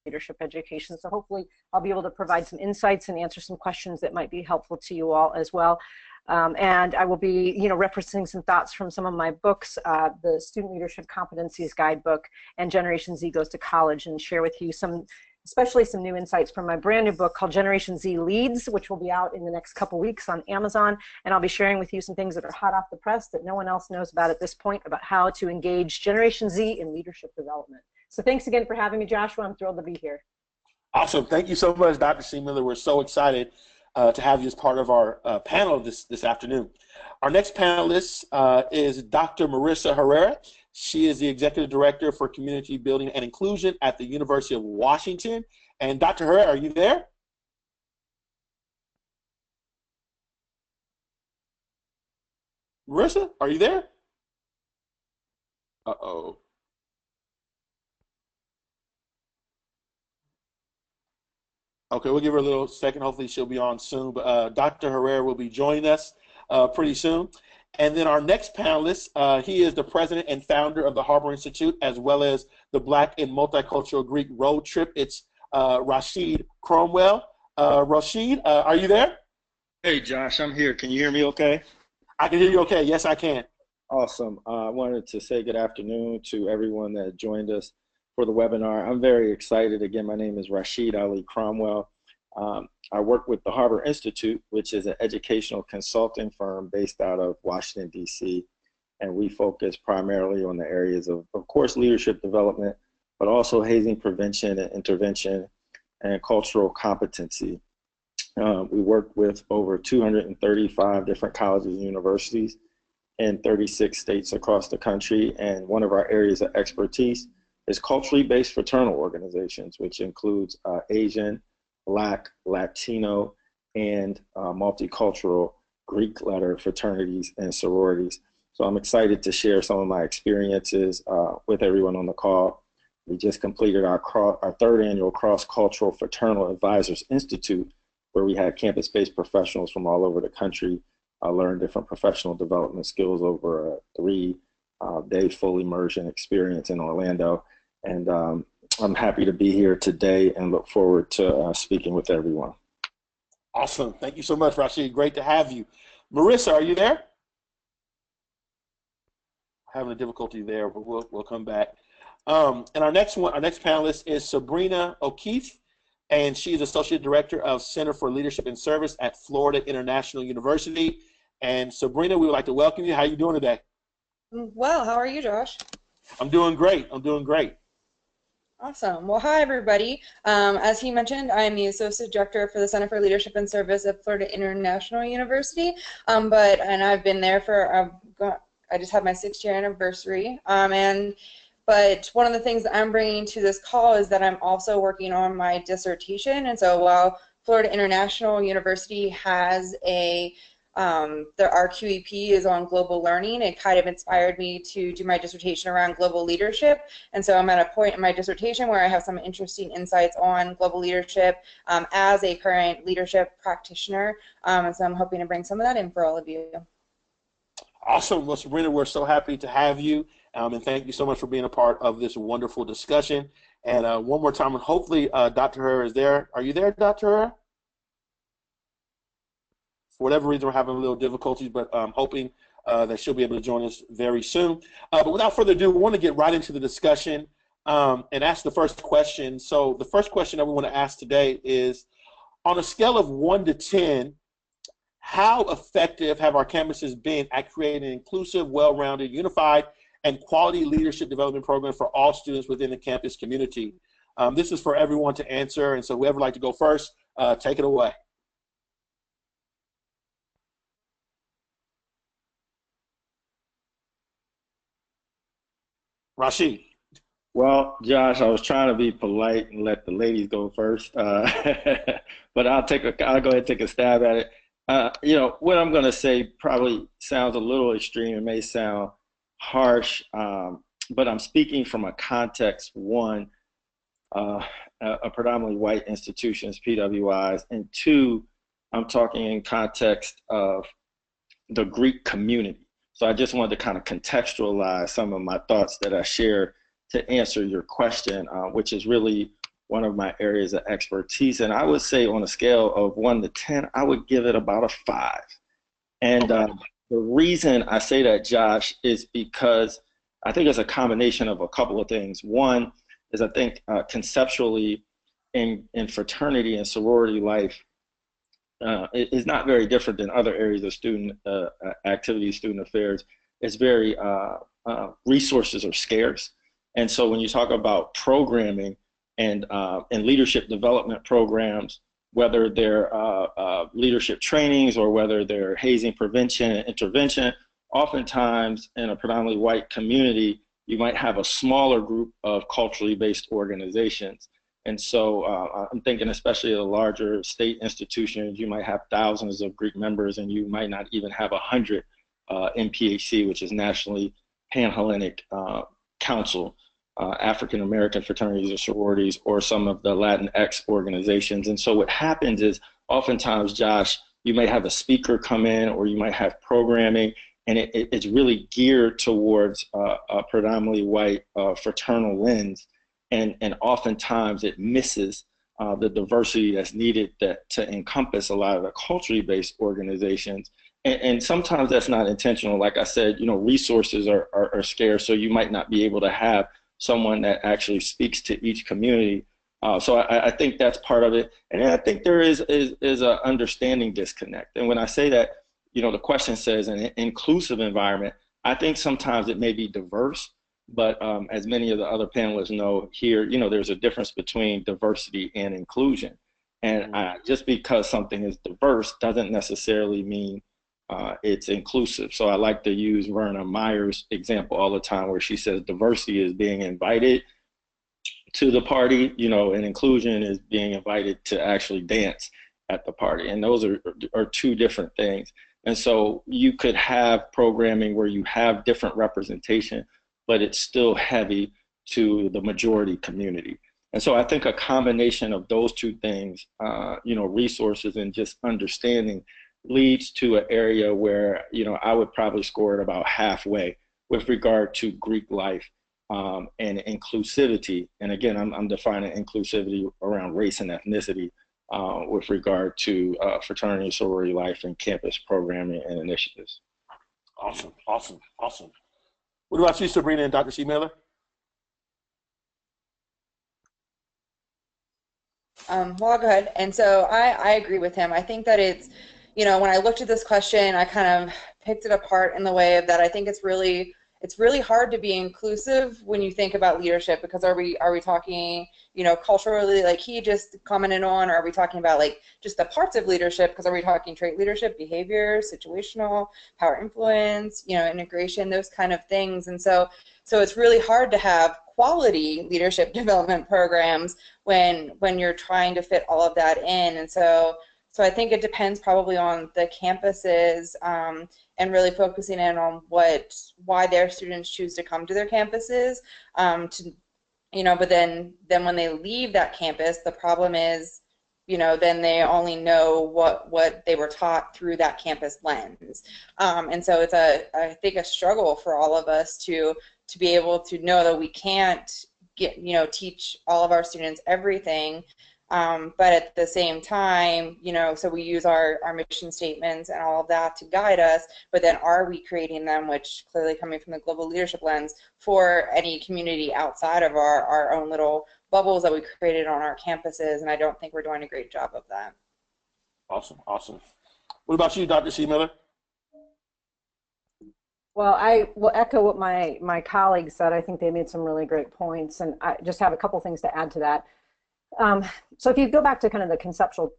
leadership education. So hopefully I'll be able to provide some insights and answer some questions that might be helpful to you all as well. And I will be, referencing some thoughts from some of my books, the Student Leadership Competencies Guidebook and Generation Z Goes to College, and share with you especially some new insights from my brand new book called Generation Z Leads, which will be out in the next couple weeks on Amazon. And I'll be sharing with you some things that are hot off the press that no one else knows about at this point about how to engage Generation Z in leadership development. So thanks again for having me, Joshua. I'm thrilled to be here. Awesome. Thank you so much, Dr. Seemiller. We're so excited to have you as part of our panel this afternoon. Our next panelist is Dr. Marisa Herrera. She is the Executive Director for Community Building and Inclusion at the University of Washington. And Dr. Herrera, are you there? Marisa, are you there? Uh-oh. Okay, we'll give her a little second. Hopefully she'll be on soon. But Dr. Herrera will be joining us pretty soon. And then our next panelist, he is the president and founder of the Harbor Institute, as well as the Black and Multicultural Greek Road Trip. It's Rasheed Cromwell. Rasheed, are you there? Hey, Josh, I'm here. Can you hear me okay? I can hear you okay. Yes, I can. Awesome. I wanted to say good afternoon to everyone that joined us for the webinar. I'm very excited. Again, my name is Rasheed Ali Cromwell. I work with the Harbor Institute, which is an educational consulting firm based out of Washington, D.C., and we focus primarily on the areas of course, leadership development, but also hazing prevention and intervention and cultural competency. We work with over 235 different colleges and universities in 36 states across the country, and one of our areas of expertise is culturally based fraternal organizations, which includes Asian, Black, Latino, and multicultural Greek letter fraternities and sororities. So I'm excited to share some of my experiences with everyone on the call. We just completed our third annual Cross-Cultural Fraternal Advisors Institute, where we had campus-based professionals from all over the country learn different professional development skills over a 3-day full immersion experience in Orlando. And I'm happy to be here today and look forward to speaking with everyone. Awesome. Thank you so much, Rasheed. Great to have you. Marisa, are you there? Having a difficulty there, but we'll come back. And our next panelist is Sabrene O'Keefe, and she's Associate Director of Center for Leadership and Service at Florida International University. And Sabrene, we would like to welcome you. How are you doing today? Well, how are you, Josh? I'm doing great. I'm doing great. Awesome. Well, hi, everybody. As he mentioned, I am the Associate Director for the Center for Leadership and Service at Florida International University. And I've been there for, I just had my 6th-year anniversary. But one of the things that I'm bringing to this call is that I'm also working on my dissertation. And so while Florida International University has our QEP is on global learning, it kind of inspired me to do my dissertation around global leadership. And so I'm at a point in my dissertation where I have some interesting insights on global leadership as a current leadership practitioner. And so I'm hoping to bring some of that in for all of you. Awesome. Well, Sabrene, we're so happy to have you. And thank you so much for being a part of this wonderful discussion. And one more time, and hopefully Dr. Herrera is there. Are you there, Dr. Herrera? For whatever reason, we're having a little difficulties, but I'm hoping that she'll be able to join us very soon. But without further ado, we want to get right into the discussion and ask the first question. So the first question that we want to ask today is, on a scale of 1 to 10, how effective have our campuses been at creating an inclusive, well-rounded, unified, and quality leadership development program for all students within the campus community? This is for everyone to answer, and so whoever would like to go first, take it away. Rasheed. Well, Josh, I was trying to be polite and let the ladies go first, but I'll go ahead and take a stab at it. What I'm going to say probably sounds a little extreme. It may sound harsh, but I'm speaking from a context, one, a predominantly white institutions, PWIs, and two, I'm talking in context of the Greek community. So I just wanted to kind of contextualize some of my thoughts that I share to answer your question, which is really one of my areas of expertise. And I would say on a scale of 1 to 10, I would give it about a 5. And the reason I say that, Josh, is because I think it's a combination of a couple of things. One is I think conceptually in fraternity and sorority life, it is not very different than other areas of student activities, student affairs. It's very, resources are scarce. And so when you talk about programming and leadership development programs, whether they're leadership trainings or whether they're hazing prevention and intervention, oftentimes in a predominantly white community, you might have a smaller group of culturally based organizations. And so I'm thinking especially of the larger state institutions, you might have thousands of Greek members and you might not even have 100 NPHC, which is Nationally Pan-Hellenic Council, African American fraternities or sororities, or some of the Latinx organizations. And so what happens is oftentimes, Josh, you may have a speaker come in or you might have programming, and it's really geared towards a predominantly white fraternal lens. And oftentimes it misses the diversity that's needed to encompass a lot of the culturally based organizations. And sometimes that's not intentional. Like I said, resources are scarce, so you might not be able to have someone that actually speaks to each community. So I think that's part of it. And then I think there is a understanding disconnect. And when I say that, the question says an inclusive environment, I think sometimes it may be diverse, but as many of the other panelists know here, there's a difference between diversity and inclusion. And just because something is diverse doesn't necessarily mean it's inclusive. So I like to use Verna Meyer's example all the time, where she says diversity is being invited to the party, and inclusion is being invited to actually dance at the party. And those are two different things. And so you could have programming where you have different representation, but it's still heavy to the majority community. And so I think a combination of those two things, resources and just understanding, leads to an area where, I would probably score it about halfway with regard to Greek life and inclusivity. And again, I'm defining inclusivity around race and ethnicity with regard to fraternity, sorority life, and campus programming and initiatives. Awesome, awesome, awesome. What about you, Sabrina and Dr. Seemiller? Well, I'll go ahead. And so I agree with him. I think that it's, when I looked at this question, I kind of picked it apart in the way of that I think it's really hard to be inclusive when you think about leadership, because are we talking, culturally, like he just commented on, or are we talking about like just the parts of leadership? Because are we talking trait leadership, behavior, situational, power influence, integration, those kind of things. And so it's really hard to have quality leadership development programs when you're trying to fit all of that in. And so I think it depends probably on the campuses and really focusing in on why their students choose to come to their campuses. But then when they leave that campus, the problem is, then they only know what they were taught through that campus lens. And so it's I think a struggle for all of us to be able to know that we can't teach all of our students everything. But at the same time, so we use our mission statements and all of that to guide us, but then are we creating them, which clearly coming from the global leadership lens, for any community outside of our own little bubbles that we created on our campuses? And I don't think we're doing a great job of that. Awesome, awesome. What about you, Dr. Seemiller? Well, I will echo what my colleagues said. I think they made some really great points, and I just have a couple things to add to that. So if you go back to kind of the conceptual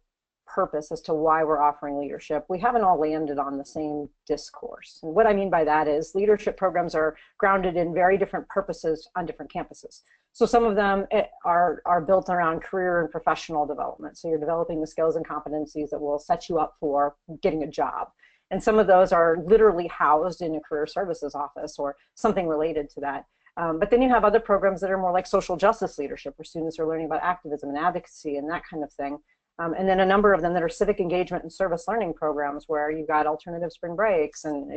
purpose as to why we're offering leadership, we haven't all landed on the same discourse. And what I mean by that is leadership programs are grounded in very different purposes on different campuses. So some of them are built around career and professional development. So you're developing the skills and competencies that will set you up for getting a job. And some of those are literally housed in a career services office or something related to that. But then you have other programs that are more like social justice leadership, where students are learning about activism and advocacy and that kind of thing. And then a number of them that are civic engagement and service learning programs, where you've got alternative spring breaks and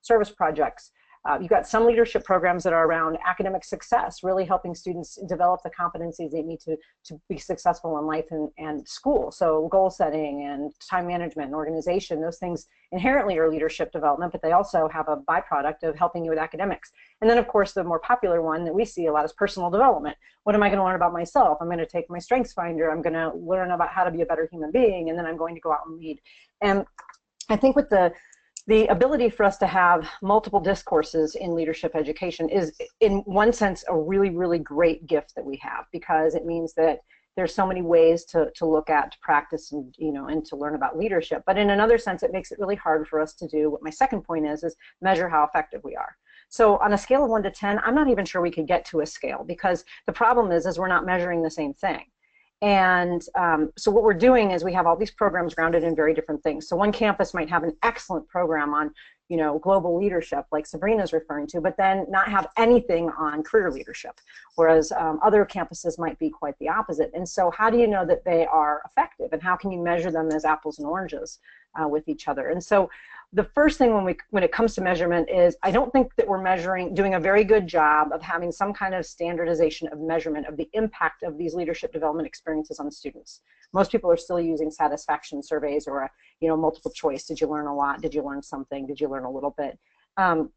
service projects. You've got some leadership programs that are around academic success, really helping students develop the competencies they need to be successful in life and school. So goal setting and time management and organization, those things inherently are leadership development, but they also have a byproduct of helping you with academics. And then, of course, the more popular one that we see a lot is personal development. What am I going to learn about myself? I'm going to take my Strengths Finder. I'm going to learn about how to be a better human being, and then I'm going to go out and lead. And I think with the ability for us to have multiple discourses in leadership education is, in one sense, a really, really great gift that we have, because it means that there's so many ways to look at, to practice, and and to learn about leadership. But in another sense, it makes it really hard for us to do what my second point is measure how effective we are. So on a scale of 1 to 10, I'm not even sure we could get to a scale, because the problem is we're not measuring the same thing. And so what we're doing is we have all these programs grounded in very different things. So one campus might have an excellent program on, global leadership, like Sabrina is referring to, but then not have anything on career leadership, whereas other campuses might be quite the opposite. And so how do you know that they are effective, and how can you measure them as apples and oranges with each other? And so the first thing when it comes to measurement is, I don't think that we're doing a very good job of having some kind of standardization of measurement of the impact of these leadership development experiences on students. Most people are still using satisfaction surveys or multiple choice. Did you learn a lot? Did you learn something? Did you learn a little bit? And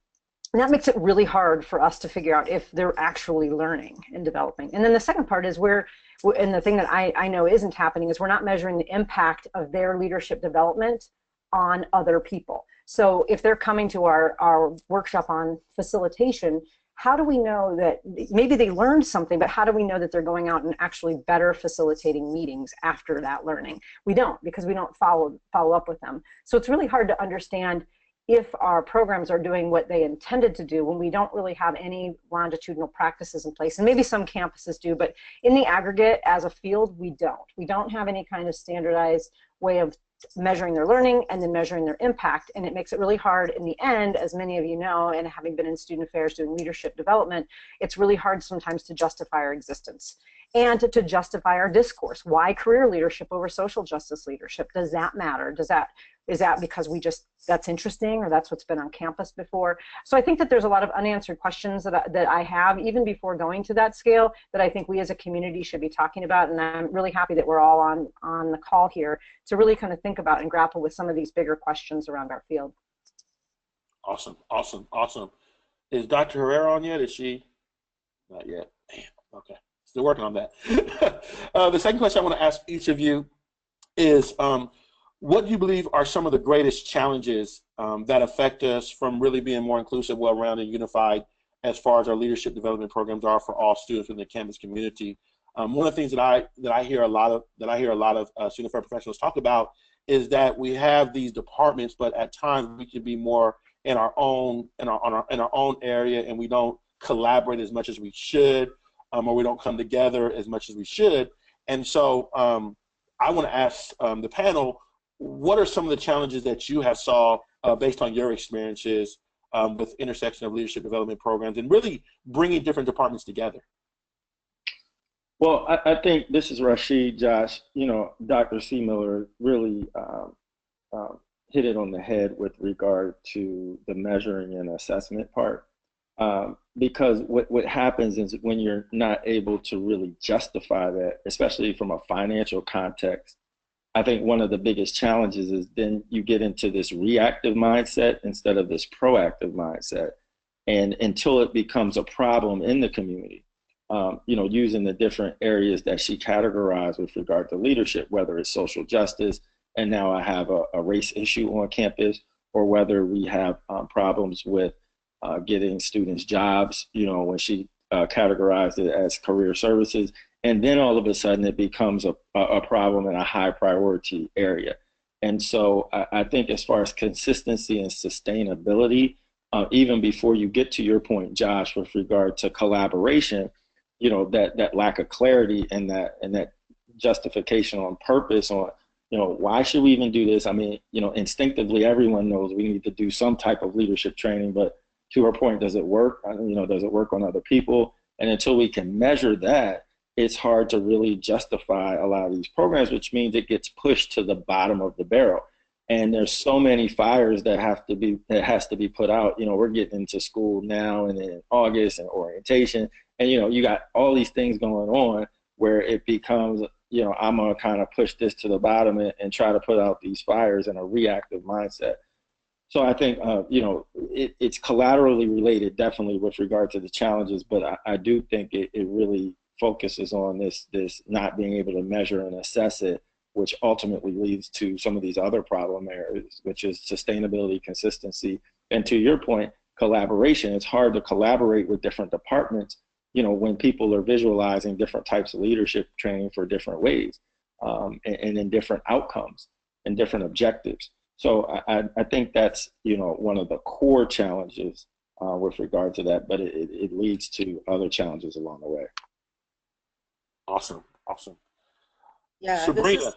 that makes it really hard for us to figure out if they're actually learning and developing. And then the second part is and the thing that I know isn't happening, is we're not measuring the impact of their leadership development on other people. So if they're coming to our workshop on facilitation, how do we know that maybe they learned something, but how do we know that they're going out and actually better facilitating meetings after that learning? We don't, because we don't follow up with them. So it's really hard to understand if our programs are doing what they intended to do when we don't really have any longitudinal practices in place. And maybe some campuses do, but in the aggregate as a field, we don't. We don't have any kind of standardized way of measuring their learning and then measuring their impact. And it makes it really hard in the end, as many of you know, and having been in student affairs doing leadership development, it's really hard sometimes to justify our existence and to justify our discourse. Why career leadership over social justice leadership? Does that matter? Is that because that's interesting, or that's what's been on campus before? So I think that there's a lot of unanswered questions that I have, even before going to that scale, that I think we as a community should be talking about. And I'm really happy that we're all on the call here to really kind of think about and grapple with some of these bigger questions around our field. Awesome, awesome, awesome. Is Dr. Herrera on yet? Is she? Not yet. Damn, okay. Still working on that. The second question I want to ask each of you is, what do you believe are some of the greatest challenges that affect us from really being more inclusive, well-rounded, and unified as far as our leadership development programs are for all students within the campus community? One of the things that I hear a lot of student affairs professionals talk about is that we have these departments, but at times we can be more in our own area, and we don't collaborate as much as we should, or we don't come together as much as we should. And so I want to ask the panel, what are some of the challenges that you have saw based on your experiences with intersection of leadership development programs and really bringing different departments together? Well, I think this is Rasheed, Josh. Dr. Seemiller really hit it on the head with regard to the measuring and assessment part. Because what happens is when you're not able to really justify that, especially from a financial context, I think one of the biggest challenges is then you get into this reactive mindset instead of this proactive mindset. And until it becomes a problem in the community, using the different areas that she categorized with regard to leadership, whether it's social justice, and now I have a race issue on campus, or whether we have problems with getting students jobs, when she categorized it as career services. And then all of a sudden it becomes a problem in a high priority area. And so I think as far as consistency and sustainability, even before you get to your point, Josh, with regard to collaboration, that lack of clarity and that justification on purpose on, why should we even do this? I mean, instinctively everyone knows we need to do some type of leadership training, but to her point, does it work? Does it work on other people? And until we can measure that, it's hard to really justify a lot of these programs, which means it gets pushed to the bottom of the barrel. And there's so many fires that has to be put out. You know, we're getting into school now and in August and orientation, and you know, you got all these things going on where it becomes, you know, I'm gonna kind of push this to the bottom and try to put out these fires in a reactive mindset. So I think, you know, it's collaterally related, definitely, with regard to the challenges, but I do think it really focuses on this not being able to measure and assess it, which ultimately leads to some of these other problem areas, which is sustainability, consistency, and to your point, collaboration. It's hard to collaborate with different departments, you know, when people are visualizing different types of leadership training for different ways, and in different outcomes and different objectives. So I think that's, you know, one of the core challenges with regard to that, but it leads to other challenges along the way. Awesome, awesome. Yeah, Sabrina.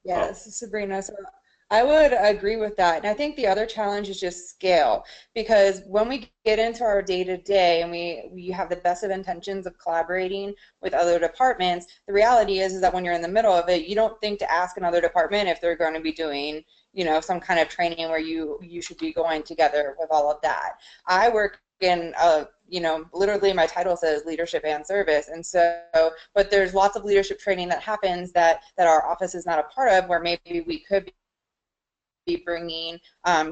This is Sabrina. So I would agree with that. And I think the other challenge is just scale, because when we get into our day-to-day and we have the best of intentions of collaborating with other departments, the reality is that when you're in the middle of it, you don't think to ask another department if they're going to be doing, you know, some kind of training where you should be going together with all of that. I work in you know, literally my title says leadership and service, and so, but there's lots of leadership training that happens that our office is not a part of, where maybe we could be bringing,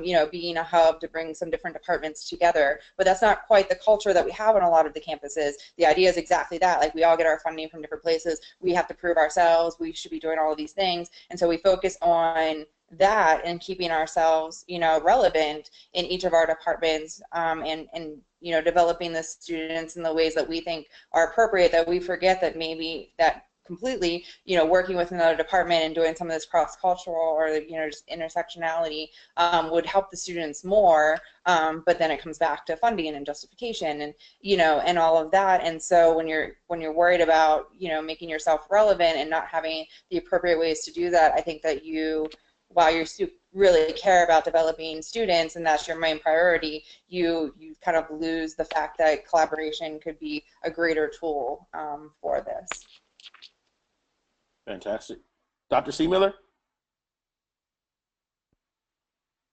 you know, being a hub to bring some different departments together, but that's not quite the culture that we have on a lot of the campuses. The idea is exactly that, like, we all get our funding from different places, we have to prove ourselves, we should be doing all of these things, and so we focus on that and keeping ourselves, you know, relevant in each of our departments, and you know, developing the students in the ways that we think are appropriate, that we forget that maybe that completely, you know, working with another department and doing some of this cross-cultural or, you know, just intersectionality would help the students more, but then it comes back to funding and justification and, you know, and all of that. And so when you're worried about, you know, making yourself relevant and not having the appropriate ways to do that, I think that while you really care about developing students and that's your main priority, you kind of lose the fact that collaboration could be a greater tool for this. Fantastic. Dr. Seemiller?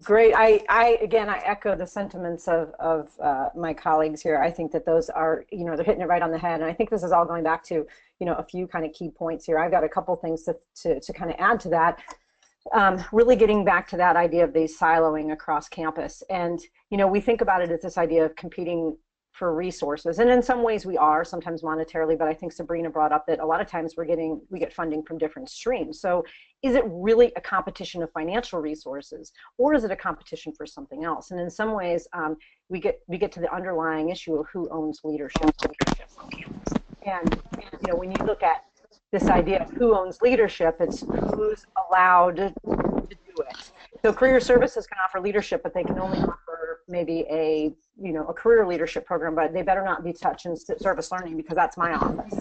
Great. I echo the sentiments of my colleagues here. I think that those are, you know, they're hitting it right on the head. And I think this is all going back to, you know, a few kind of key points here. I've got a couple things to kind of add to that. Really getting back to that idea of the siloing across campus. And, you know, we think about it as this idea of competing for resources. And in some ways we are, sometimes monetarily, but I think Sabrina brought up that a lot of times we get funding from different streams. So is it really a competition of financial resources, or is it a competition for something else? And in some ways, we get to the underlying issue of who owns leadership on campus. And, you know, when you look at this idea of who owns leadership, it's who's allowed to do it. So career services can offer leadership, but they can only offer maybe a career leadership program, but they better not be touch and service learning, because that's my office.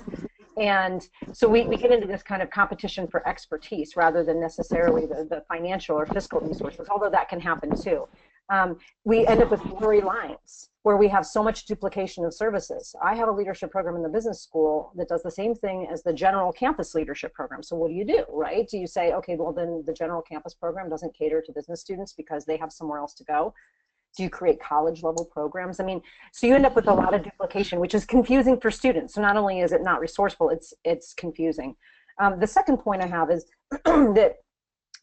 And so we get into this kind of competition for expertise rather than necessarily the financial or fiscal resources, although that can happen too. We end up with blurry lines where we have so much duplication of services. I have a leadership program in the business school that does the same thing as the general campus leadership program. So what do, right? Do you say, okay, well then the general campus program doesn't cater to business students because they have somewhere else to go? Do you create college level programs? I mean, so you end up with a lot of duplication, which is confusing for students. So not only is it not resourceful, it's confusing. The second point I have is that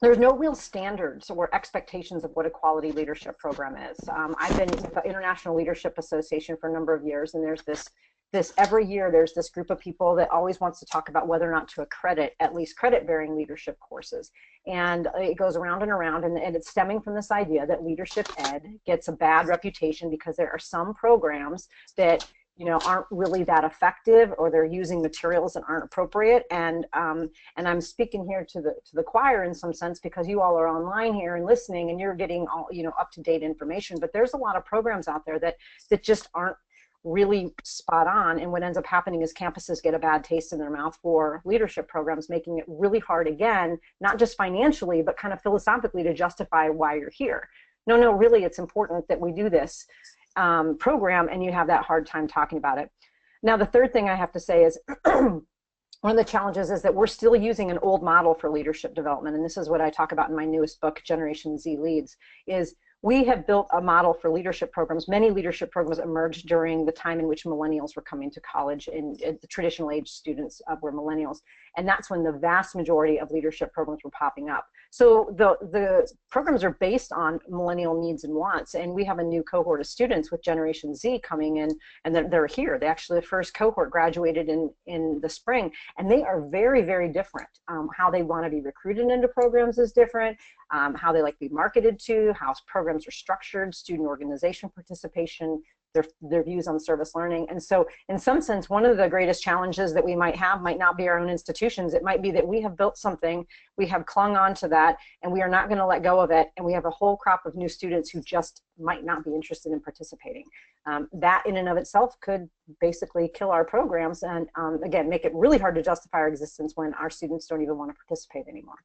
there's no real standards or expectations of what a quality leadership program is. I've been with the International Leadership Association for a number of years, and there's this every year there's this group of people that always wants to talk about whether or not to accredit at least credit-bearing leadership courses. And it goes around and around, and it's stemming from this idea that leadership ed gets a bad reputation because there are some programs that, you know, aren't really that effective, or they're using materials that aren't appropriate. And I'm speaking here to the choir in some sense, because you all are online here and listening, and you're getting all, you know, up-to-date information. But there's a lot of programs out there that just aren't really spot on, and what ends up happening is campuses get a bad taste in their mouth for leadership programs, making it really hard, again, not just financially, but kind of philosophically, to justify why you're here. No, really, it's important that we do this program, and you have that hard time talking about it. Now, the third thing I have to say is one of the challenges is that we're still using an old model for leadership development, and this is what I talk about in my newest book, Generation Z Leads, is we have built a model for leadership programs. Many leadership programs emerged during the time in which millennials were coming to college, and the traditional age students were millennials. And that's when the vast majority of leadership programs were popping up. So the programs are based on millennial needs and wants. And we have a new cohort of students with Generation Z coming in, and they're here. They actually, the first cohort graduated in the spring, and they are very, very different. How they want to be recruited into programs is different. How they like to be marketed to, how programs are structured, student organization participation, their views on service learning. And so in some sense, one of the greatest challenges that we might have might not be our own institutions. It might be that we have built something, we have clung on to that, and we are not going to let go of it. And we have a whole crop of new students who just might not be interested in participating. That in and of itself could basically kill our programs and again, make it really hard to justify our existence when our students don't even want to participate anymore.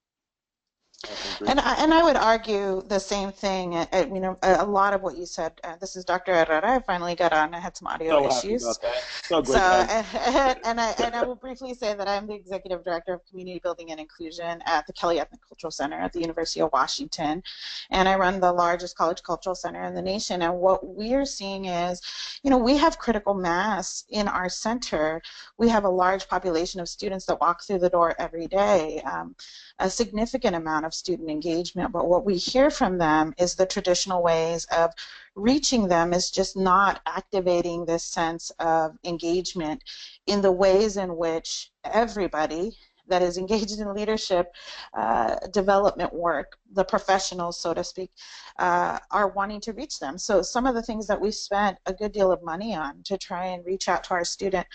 And I would argue the same thing. You know, a lot of what you said. This is Dr. Herrera. I finally got on. I had some audio issues. Happy about that. And I will briefly say that I'm the executive director of community building and inclusion at the Kelly Ethnic Cultural Center at the University of Washington, and I run the largest college cultural center in the nation. And what we are seeing is, you know, we have critical mass in our center. We have a large population of students that walk through the door every day. A significant amount of student engagement, but what we hear from them is the traditional ways of reaching them is just not activating this sense of engagement in the ways in which everybody that is engaged in leadership development work, the professionals, so to speak, are wanting to reach them. So some of the things that we've spent a good deal of money on to try and reach out to our student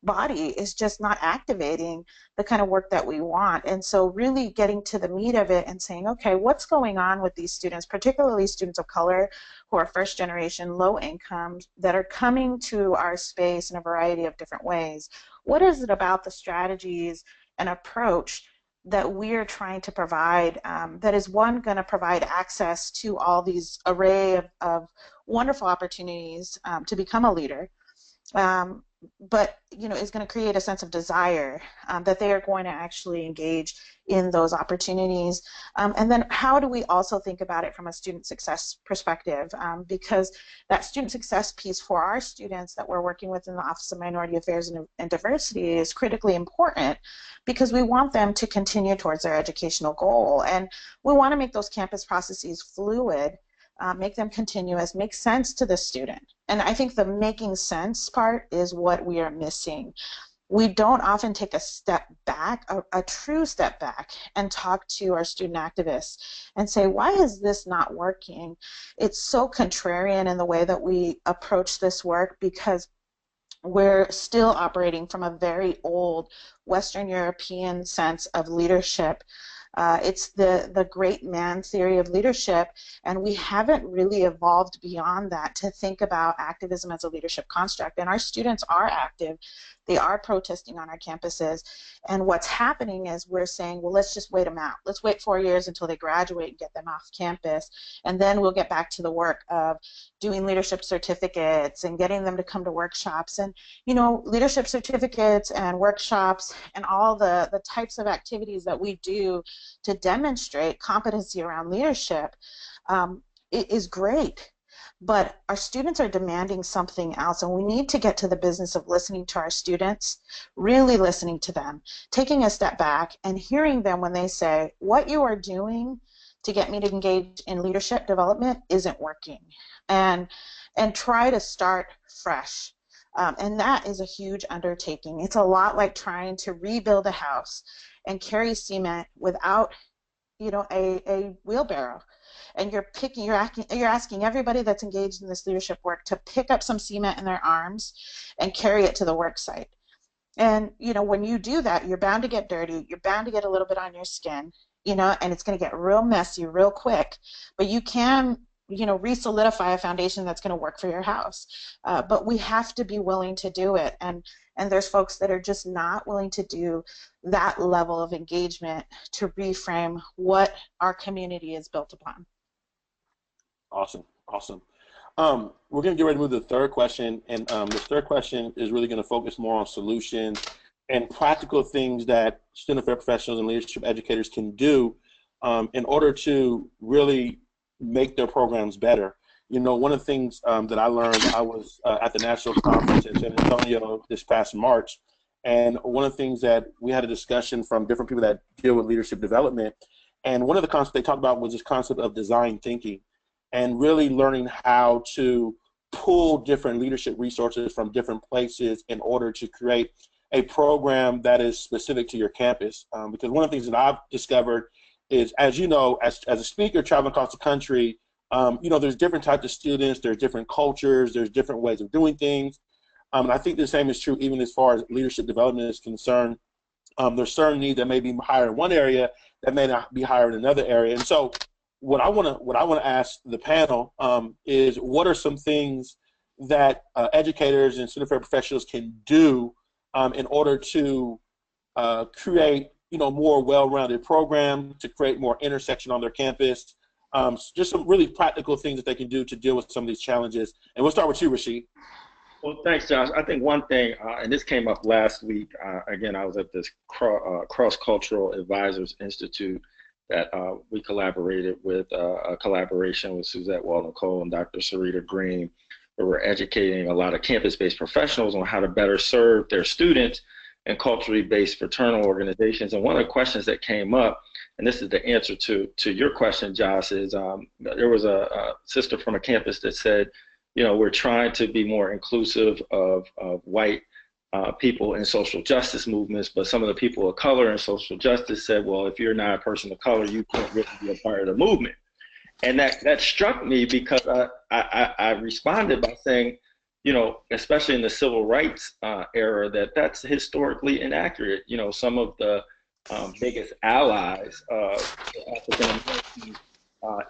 body is just not activating the kind of work that we want. And so really getting to the meat of it and saying, okay, what's going on with these students, particularly students of color who are first generation, low income, that are coming to our space in a variety of different ways? What is it about the strategies and approach that we're trying to provide that is, one, going to provide access to all these array of wonderful opportunities to become a leader, but you know, is going to create a sense of desire that they are going to actually engage in those opportunities. And then how do we also think about it from a student success perspective? Because that student success piece for our students that we're working with in the Office of Minority Affairs and Diversity is critically important, because we want them to continue towards their educational goal. And we want to make those campus processes fluid, make them continuous, make sense to the student. And I think the making sense part is what we are missing. We don't often take a step back, a true step back, and talk to our student activists and say, why is this not working? It's so contrarian in the way that we approach this work, because we're still operating from a very old Western European sense of leadership. It's the great man theory of leadership, and we haven't really evolved beyond that to think about activism as a leadership construct. And our students are active. They are protesting on our campuses. And what's happening is we're saying, well, let's just wait them out. Let's wait 4 years until they graduate and get them off campus, and then we'll get back to the work of doing leadership certificates and getting them to come to workshops. And, you know, leadership certificates and workshops and all the types of activities that we do to demonstrate competency around leadership, it is great. But our students are demanding something else, and we need to get to the business of listening to our students, really listening to them, taking a step back and hearing them when they say, what you are doing to get me to engage in leadership development isn't working, and try to start fresh. And that is a huge undertaking. It's a lot like trying to rebuild a house and carry cement without, you know, a wheelbarrow. And you're asking everybody that's engaged in this leadership work to pick up some cement in their arms and carry it to the work site. And, you know, when you do that, you're bound to get dirty, you're bound to get a little bit on your skin, you know, and it's going to get real messy real quick. But you can, you know, re-solidify a foundation that's going to work for your house. But we have to be willing to do it. And there's folks that are just not willing to do that level of engagement to reframe what our community is built upon. Awesome, awesome. We're going to get ready to move to the third question, and this third question is really going to focus more on solutions and practical things that student affairs professionals and leadership educators can do in order to really make their programs better. You know, one of the things that I learned, I was at the national conference in San Antonio this past March, and one of the things that we had a discussion from different people that deal with leadership development, and one of the concepts they talked about was this concept of design thinking, and really learning how to pull different leadership resources from different places in order to create a program that is specific to your campus. Because one of the things that I've discovered is, as you know, as a speaker traveling across the country, you know, there's different types of students, there's different cultures, there's different ways of doing things. And I think the same is true even as far as leadership development is concerned. There's certain needs that may be higher in one area that may not be higher in another area. And so what I want to ask the panel is, what are some things that educators and student affairs professionals can do in order to create, you know, more well-rounded program, to create more intersection on their campus, just some really practical things that they can do to deal with some of these challenges. And we'll start with you, Rasheed. Well, thanks, Josh. I think one thing, and this came up last week, again, I was at this Cross-Cultural Advisors Institute that we collaborated with, a collaboration with Suzette Walden-Cole and Dr. Sarita Green, where we're educating a lot of campus-based professionals on how to better serve their students in culturally based fraternal organizations. And one of the questions that came up, and this is the answer to your question, Josh, is there was a sister from a campus that said, you know, we're trying to be more inclusive of white people in social justice movements, but some of the people of color in social justice said, well, if you're not a person of color, you can't really be a part of the movement. And that struck me, because I responded by saying, you know, especially in the civil rights era, that's historically inaccurate. You know, some of the biggest allies of African Americans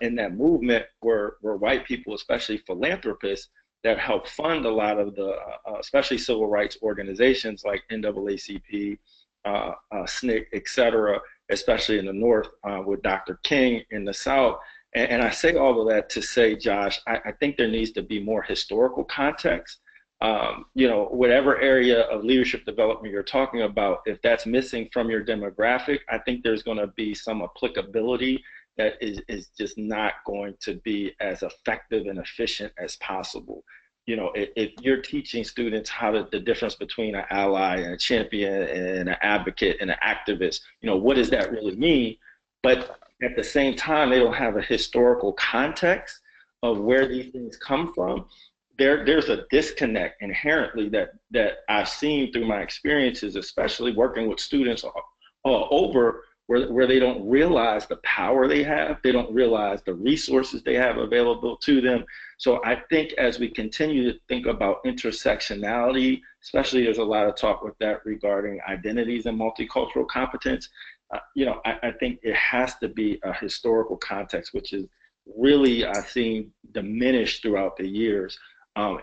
in that movement were white people, especially philanthropists, that helped fund a lot of the, especially civil rights organizations like NAACP, SNCC, et cetera, especially in the North with Dr. King in the South. And I say all of that to say, Josh, I think there needs to be more historical context. You know, whatever area of leadership development you're talking about, if that's missing from your demographic, I think there's going to be some applicability that is just not going to be as effective and efficient as possible. You know, if you're teaching students the difference between an ally and a champion and an advocate and an activist, you know, what does that really mean? But at the same time, they don't have a historical context of where these things come from. There's a disconnect inherently that I've seen through my experiences, especially working with students all over, where they don't realize the power they have, they don't realize the resources they have available to them. So I think as we continue to think about intersectionality, especially there's a lot of talk with that regarding identities and multicultural competence, you know, I think it has to be a historical context, which is really, I've seen diminished throughout the years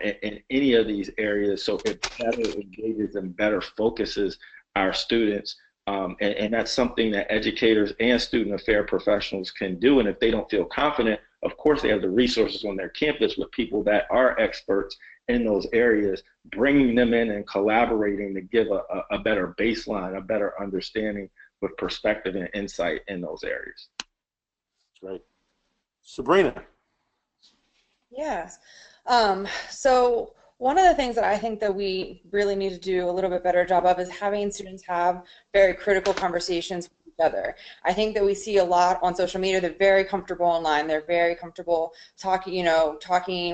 in any of these areas. So it better engages and better focuses our students. And that's something that educators and student affairs professionals can do. And if they don't feel confident, of course they have the resources on their campus with people that are experts in those areas, bringing them in and collaborating to give a better baseline, a better understanding with perspective and insight in those areas. Great. Sabrina. Yes. So one of the things that I think that we really need to do a little bit better job of is having students have very critical conversations with each other. I think that we see a lot on social media. They're very comfortable online. They're very comfortable talking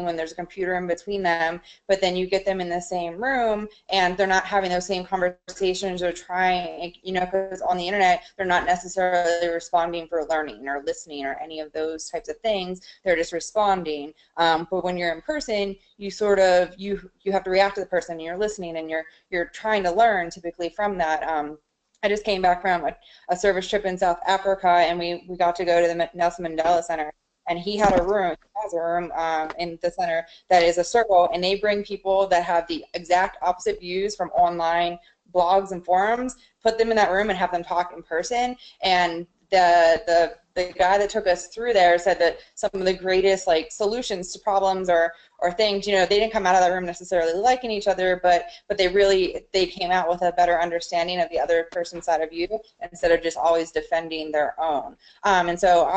when there's a computer in between them, but then you get them in the same room and they're not having those same conversations or trying, because on the internet, they're not necessarily responding for learning or listening or any of those types of things. They're just responding. But when you're in person, you sort of, you have to react to the person, and you're listening, and you're trying to learn typically from that. I just came back from a service trip in South Africa, and we got to go to the Nelson Mandela Center, and he has a room in the center that is a circle, and they bring people that have the exact opposite views from online blogs and forums, put them in that room and have them talk in person. And the guy that took us through there said that some of the greatest solutions to problems or things, you know, they didn't come out of that room necessarily liking each other, but they came out with a better understanding of the other person's side of view instead of just always defending their own. And so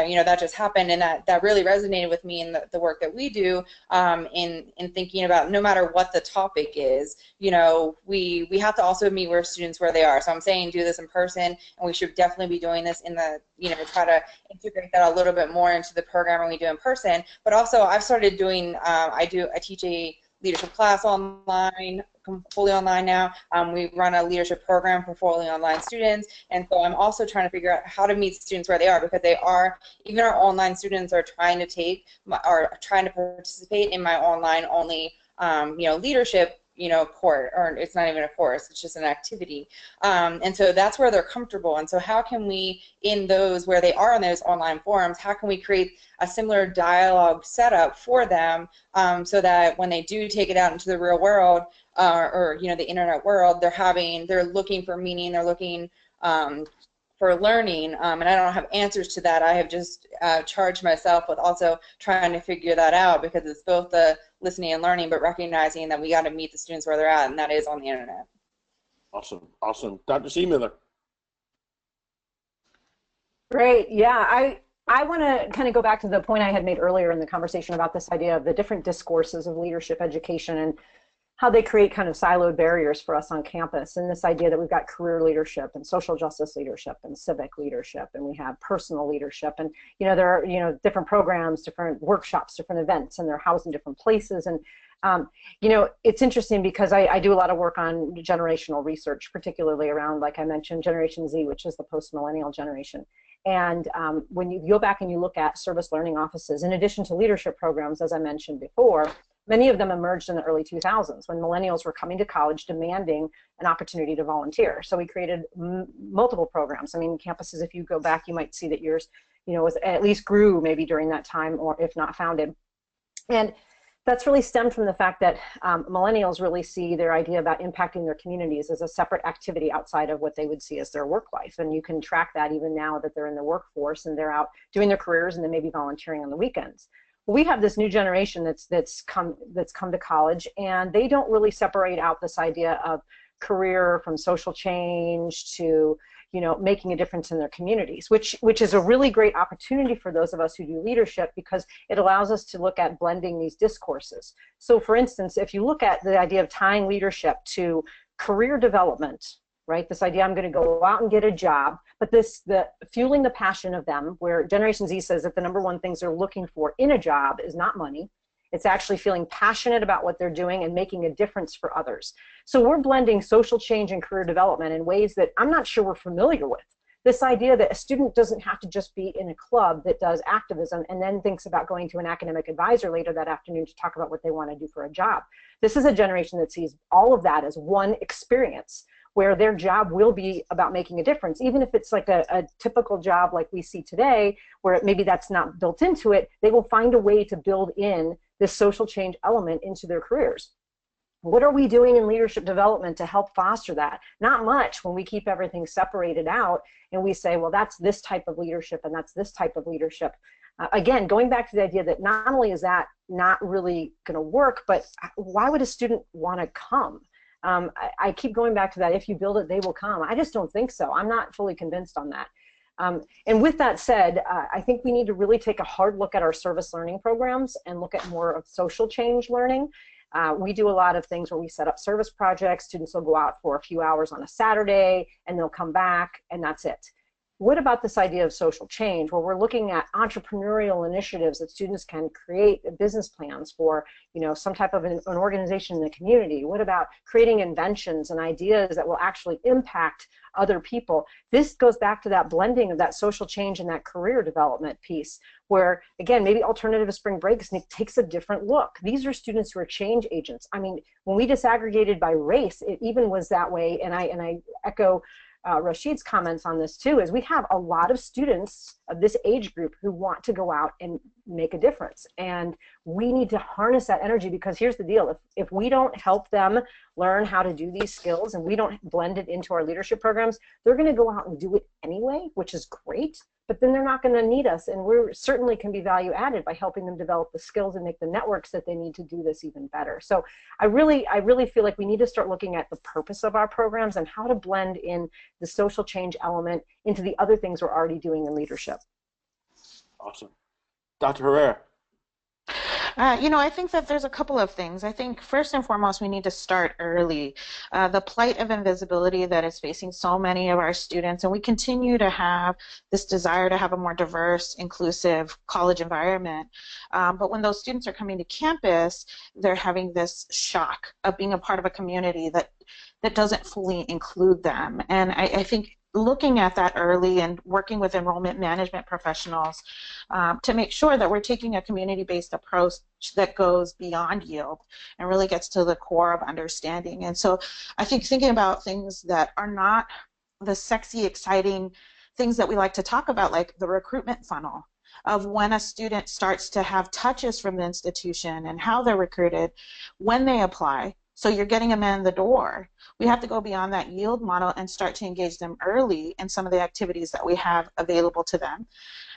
you know, that just happened, and that really resonated with me in the work that we do, in thinking about no matter what the topic is, you know, we have to also meet our students where they are. So I'm saying do this in person, and we should definitely be doing this in the, you know, try to integrate that a little bit more into the programming we do in person. But also I've started doing, I teach a leadership class online, fully online now. We run a leadership program for fully online students, and so I'm also trying to figure out how to meet students where they are, because they are, even our online students are trying to participate in my online only, you know, leadership, you know, course, or it's not even a course, it's just an activity. And so that's where they're comfortable. And so how can we, in those where they are in those online forums, how can we create a similar dialogue setup for them, so that when they do take it out into the real world, or you know, the internet world, they're looking for meaning, they're looking for learning, and I don't have answers to that. I have just charged myself with also trying to figure that out, because it's both the listening and learning, but recognizing that we got to meet the students where they're at, and that is on the internet. Awesome, awesome. Dr. Seemiller. Great. Yeah, I want to kind of go back to the point I had made earlier in the conversation about this idea of the different discourses of leadership education and how they create kind of siloed barriers for us on campus, and this idea that we've got career leadership and social justice leadership and civic leadership, and we have personal leadership, and you know, there are, you know, different programs, different workshops, different events, and they're housed in different places. And you know, it's interesting because I do a lot of work on generational research, particularly around, like I mentioned, Generation Z, which is the post-millennial generation. And when you go back and you look at service learning offices, in addition to leadership programs, as I mentioned before, many of them emerged in the early 2000s when millennials were coming to college demanding an opportunity to volunteer. So we created multiple programs. I mean, campuses, if you go back, you might see that yours, you know, was at least grew maybe during that time, or if not founded. And that's really stemmed from the fact that millennials really see their idea about impacting their communities as a separate activity outside of what they would see as their work life. And you can track that even now that they're in the workforce and they're out doing their careers and then maybe volunteering on the weekends. Well, we have this new generation that's come to college, and they don't really separate out this idea of career from social change to, you know, making a difference in their communities, which is a really great opportunity for those of us who do leadership, because it allows us to look at blending these discourses. So for instance, if you look at the idea of tying leadership to career development, right, this idea I'm going to go out and get a job, but the fueling the passion of them, where Generation Z says that the #1 things they're looking for in a job is not money. It's actually feeling passionate about what they're doing and making a difference for others. So we're blending social change and career development in ways that I'm not sure we're familiar with. This idea that a student doesn't have to just be in a club that does activism and then thinks about going to an academic advisor later that afternoon to talk about what they want to do for a job. This is a generation that sees all of that as one experience, where their job will be about making a difference, even if it's like a typical job like we see today, where maybe that's not built into it. They will find a way to build in this social change element into their careers. What are we doing in leadership development to help foster that? Not much when we keep everything separated out and we say, well, that's this type of leadership and that's this type of leadership. Again, going back to the idea that not only is that not really going to work, but why would a student want to come? I keep going back to that, if you build it, they will come. I just don't think so. I'm not fully convinced on that. And with that said, I think we need to really take a hard look at our service learning programs and look at more of social change learning. We do a lot of things where we set up service projects. Students will go out for a few hours on a Saturday and they'll come back and that's it. What about this idea of social change, where we're looking at entrepreneurial initiatives that students can create business plans for, you know, some type of an organization in the community? What about creating inventions and ideas that will actually impact other people? This goes back to that blending of that social change and that career development piece, where, again, maybe alternative to spring break takes a different look. These are students who are change agents. I mean, when we disaggregated by race, it even was that way, and I echo Rasheed's comments on this too, is we have a lot of students of this age group who want to go out and make a difference. And we need to harness that energy, because here's the deal. If we don't help them learn how to do these skills and we don't blend it into our leadership programs, they're going to go out and do it anyway, which is great. but then they're not going to need us, and we certainly can be value added by helping them develop the skills and make the networks that they need to do this even better. So I really feel like we need to start looking at the purpose of our programs and how to blend in the social change element into the other things we're already doing in leadership. Awesome. Dr. Herrera. I think that there's a couple of things. I think first and foremost, we need to start early. The plight of invisibility that is facing so many of our students, and we continue to have this desire to have a more diverse, inclusive college environment. But when those students are coming to campus, they're having this shock of being a part of a community that doesn't fully include them. And I think looking at that early and working with enrollment management professionals to make sure that we're taking a community-based approach that goes beyond yield and really gets to the core of understanding. And so I think thinking about things that are not the sexy, exciting things that we like to talk about, like the recruitment funnel of when a student starts to have touches from the institution and how they're recruited, when they apply. So you're getting them in the door. We have to go beyond that yield model and start to engage them early in some of the activities that we have available to them.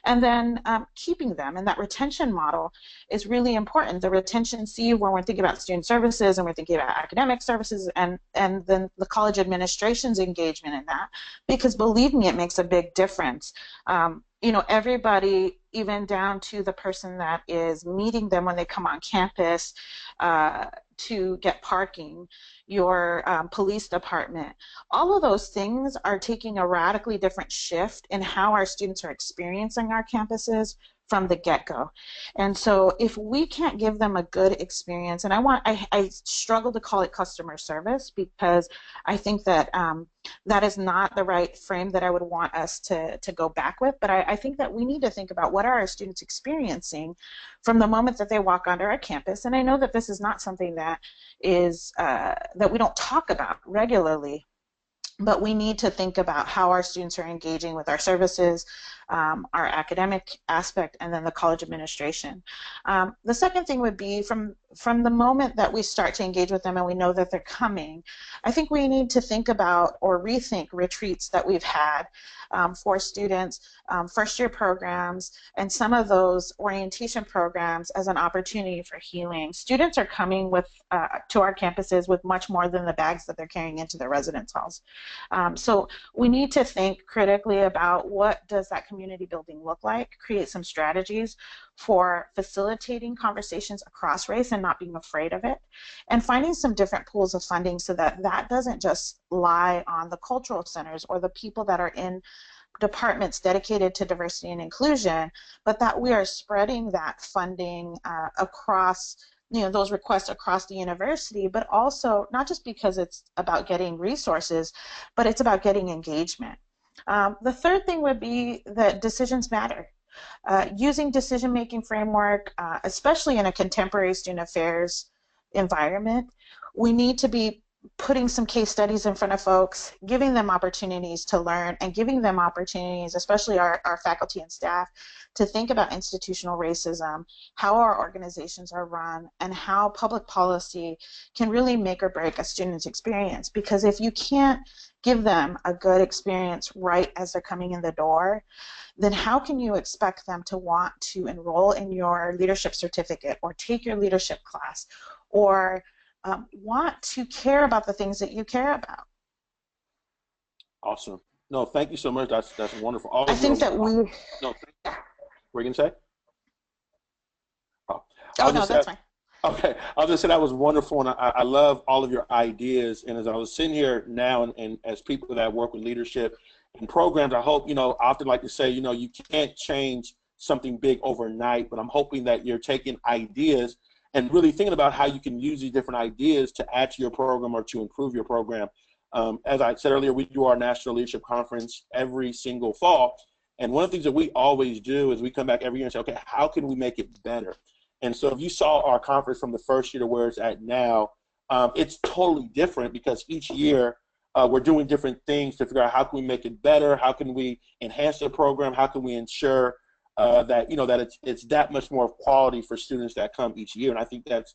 And then keeping them, and that retention model is really important. The retention C, when we're thinking about student services and we're thinking about academic services, and then the college administration's engagement in that, because believe me, it makes a big difference. Everybody, even down to the person that is meeting them when they come on campus to get parking, your police department, all of those things are taking a radically different shift in how our students are experiencing our campuses from the get-go. And so if we can't give them a good experience, and I struggle to call it customer service, because I think that that is not the right frame that I would want us to go back with, but I think that we need to think about what are our students experiencing from the moment that they walk onto our campus. And I know that this is not something that is that we don't talk about regularly, but we need to think about how our students are engaging with our services, our academic aspect, and then the college administration. The second thing would be from the moment that we start to engage with them and we know that they're coming, I think we need to think about or rethink retreats that we've had for students, first-year programs, and some of those orientation programs as an opportunity for healing. Students are coming to our campuses with much more than the bags that they're carrying into their residence halls. So we need to think critically about what does that community building look like, create some strategies for facilitating conversations across race and not being afraid of it, and finding some different pools of funding so that that doesn't just lie on the cultural centers or the people that are in departments dedicated to diversity and inclusion, but that we are spreading that funding across those requests across the university, but also not just because it's about getting resources, but it's about getting engagement. The third thing would be that decisions matter. Using decision-making framework, especially in a contemporary student affairs environment, we need to be putting some case studies in front of folks, giving them opportunities to learn, and giving them opportunities, especially our faculty and staff, to think about institutional racism, how our organizations are run, and how public policy can really make or break a student's experience. Because if you can't give them a good experience right as they're coming in the door, then how can you expect them to want to enroll in your leadership certificate or take your leadership class or want to care about the things that you care about? Awesome. No, thank you so much. That's wonderful. I think that we... No, what were you going to say? Oh, no, that's fine. Okay, I'll just say that was wonderful, and I love all of your ideas. And as I was sitting here now, and as people that work with leadership and programs, I hope, I often like to say, you can't change something big overnight, but I'm hoping that you're taking ideas and really thinking about how you can use these different ideas to add to your program or to improve your program. As I said earlier, we do our National Leadership Conference every single fall, and one of the things that we always do is we come back every year and say, okay, how can we make it better? And so if you saw our conference from the first year to where it's at now, it's totally different because each year we're doing different things to figure out how can we make it better, how can we enhance the program, how can we ensure that that it's that much more quality for students that come each year. And I think that's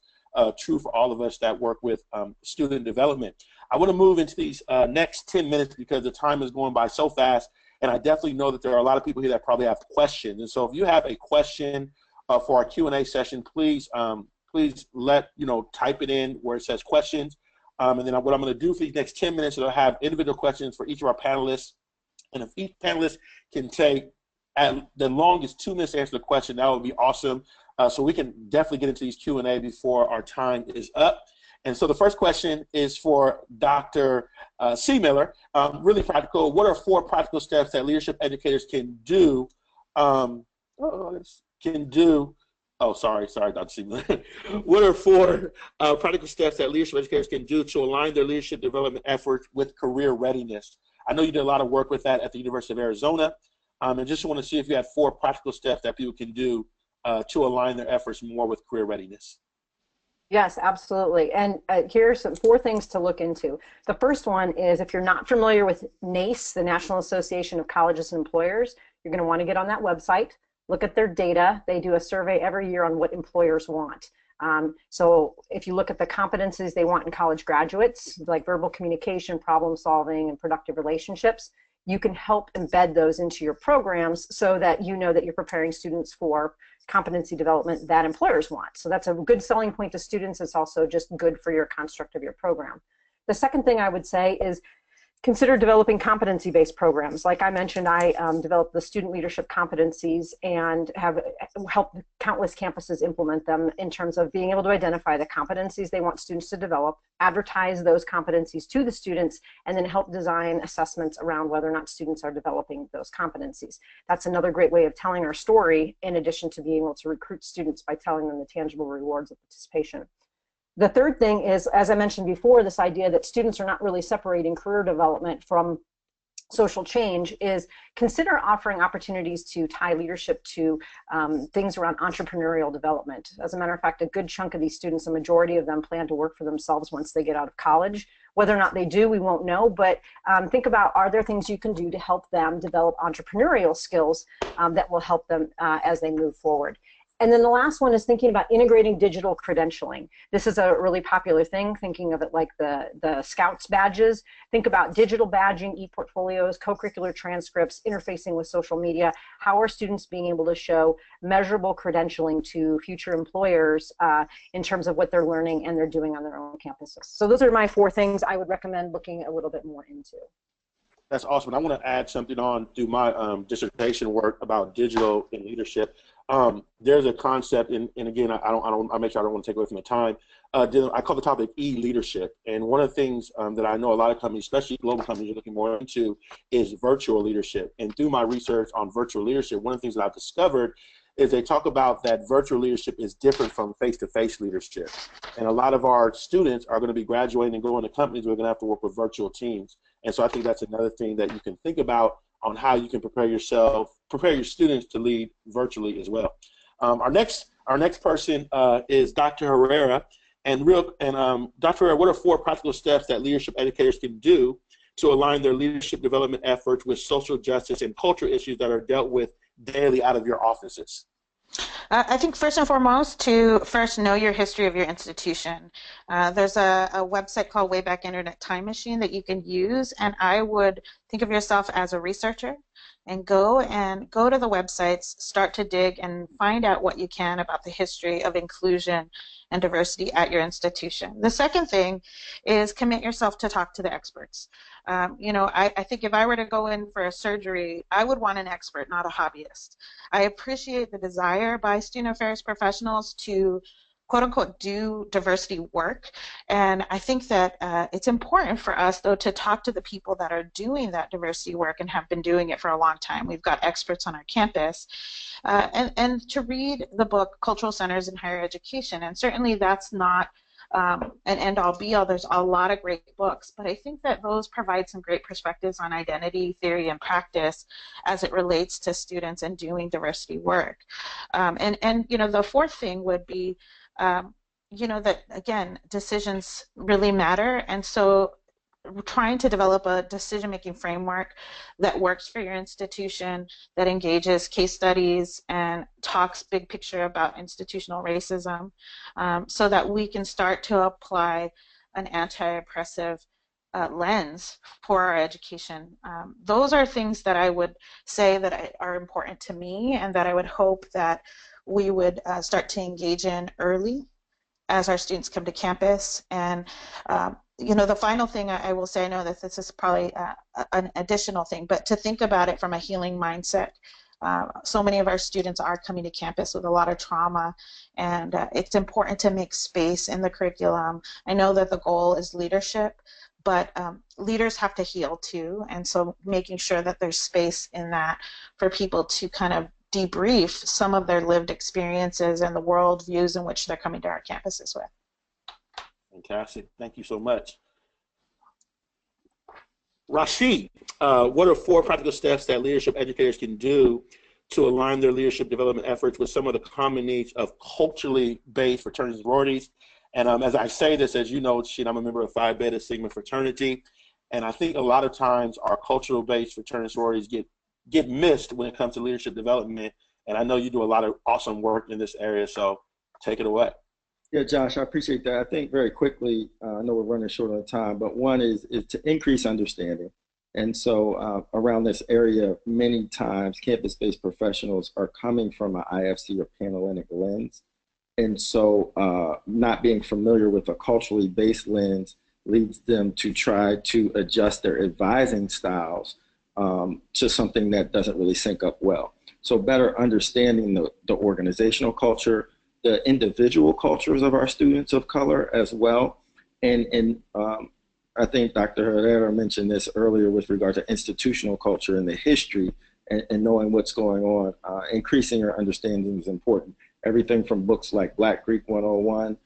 true for all of us that work with student development. I want to move into these next 10 minutes because the time is going by so fast. and I definitely know that there are a lot of people here that probably have questions. And so if you have a question for our Q&A session, please type it in where it says questions. And then what I'm going to do for these next 10 minutes is I'll have individual questions for each of our panelists. And if each panelist can take at the longest 2 minutes to answer the question, that would be awesome. So we can definitely get into these Q&A before our time is up. And so the first question is for Dr. Seemiller. Really practical. What are 4 practical steps that leadership educators can do? Sorry, Dr. Seemiller. What are 4 practical steps that leadership educators can do to align their leadership development efforts with career readiness? I know you did a lot of work with that at the University of Arizona, and just want to see if you had 4 practical steps that people can do to align their efforts more with career readiness. Yes, absolutely. And here's 4 things to look into. The first one is, if you're not familiar with NACE, the National Association of Colleges and Employers, you're going to want to get on that website, look at their data. They do a survey every year on what employers want. So if you look at the competencies they want in college graduates, like verbal communication, problem solving, and productive relationships, you can help embed those into your programs so that you know that you're preparing students for competency development that employers want. So that's a good selling point to students. It's also just good for your construct of your program. The second thing I would say is consider developing competency-based programs. Like I mentioned, I developed the student leadership competencies and have helped countless campuses implement them in terms of being able to identify the competencies they want students to develop, advertise those competencies to the students, and then help design assessments around whether or not students are developing those competencies. That's another great way of telling our story, in addition to being able to recruit students by telling them the tangible rewards of participation. The third thing is, as I mentioned before, this idea that students are not really separating career development from social change, is consider offering opportunities to tie leadership to things around entrepreneurial development. As a matter of fact, a good chunk of these students, a majority of them, plan to work for themselves once they get out of college. Whether or not they do, we won't know, but think about, are there things you can do to help them develop entrepreneurial skills that will help them as they move forward. And then the last one is thinking about integrating digital credentialing. This is a really popular thing, thinking of it like the Scouts badges. Think about digital badging, e-portfolios, co-curricular transcripts, interfacing with social media. How are students being able to show measurable credentialing to future employers in terms of what they're learning and they're doing on their own campuses? So those are my 4 things I would recommend looking a little bit more into. That's awesome. I want to add something on through my dissertation work about digital and leadership. There's a concept, and again, I make sure I don't want to take away from the time. I call the topic e-leadership, and one of the things that I know a lot of companies, especially global companies, are looking more into is virtual leadership. And through my research on virtual leadership, one of the things that I've discovered is they talk about that virtual leadership is different from face-to-face leadership. And a lot of our students are going to be graduating and going to companies where they're going to have to work with virtual teams. And so I think that's another thing that you can think about on how you can prepare your students to lead virtually as well. Our next person is Dr. Herrera. And Dr. Herrera, what are 4 practical steps that leadership educators can do to align their leadership development efforts with social justice and cultural issues that are dealt with daily out of your offices? I think first and foremost, to first know your history of your institution. There's a website called Wayback Internet Time Machine that you can use, and I would think of yourself as a researcher and go to the websites, start to dig and find out what you can about the history of inclusion and diversity at your institution. The second thing is commit yourself to talk to the experts. I think if I were to go in for a surgery, I would want an expert, not a hobbyist. I appreciate the desire by student affairs professionals to quote-unquote do diversity work, and I think that it's important for us, though, to talk to the people that are doing that diversity work and have been doing it for a long time. We've got experts on our campus, and to read the book Cultural Centers in Higher Education, and certainly that's not an end-all be-all. There's a lot of great books, but I think that those provide some great perspectives on identity, theory, and practice as it relates to students and doing diversity work. And the fourth thing would be that, again, decisions really matter, and so trying to develop a decision-making framework that works for your institution, that engages case studies and talks big picture about institutional racism, so that we can start to apply an anti-oppressive lens for our education. Those are things that I would say that are important to me, and that I would hope that we would start to engage in early as our students come to campus. And you know, the final thing I will say, I know that this is probably an additional thing, but to think about it from a healing mindset. So many of our students are coming to campus with a lot of trauma, and it's important to make space in the curriculum. I know that the goal is leadership, but leaders have to heal too, and so making sure that there's space in that for people to kind of debrief some of their lived experiences and the world views in which they're coming to our campuses with. Fantastic. Thank you so much. Rasheed, what are 4 practical steps that leadership educators can do to align their leadership development efforts with some of the common needs of culturally based fraternities and sororities? And as I say this, as you know, Rasheed, I'm a member of Phi Beta Sigma fraternity, and I think a lot of times our cultural based fraternities and sororities get missed when it comes to leadership development, and I know you do a lot of awesome work in this area, so take it away. Yeah, Josh, I appreciate that. I think very quickly, I know we're running short on time, but one is to increase understanding. And so around this area, many times campus-based professionals are coming from an IFC or Panhellenic lens. And so not being familiar with a culturally based lens leads them to try to adjust their advising styles to something that doesn't really sync up well. So better understanding the organizational culture, the individual cultures of our students of color as well. And I think Dr. Herrera mentioned this earlier with regard to institutional culture and the history and knowing what's going on. Increasing your understanding is important. Everything from books like Black Greek 101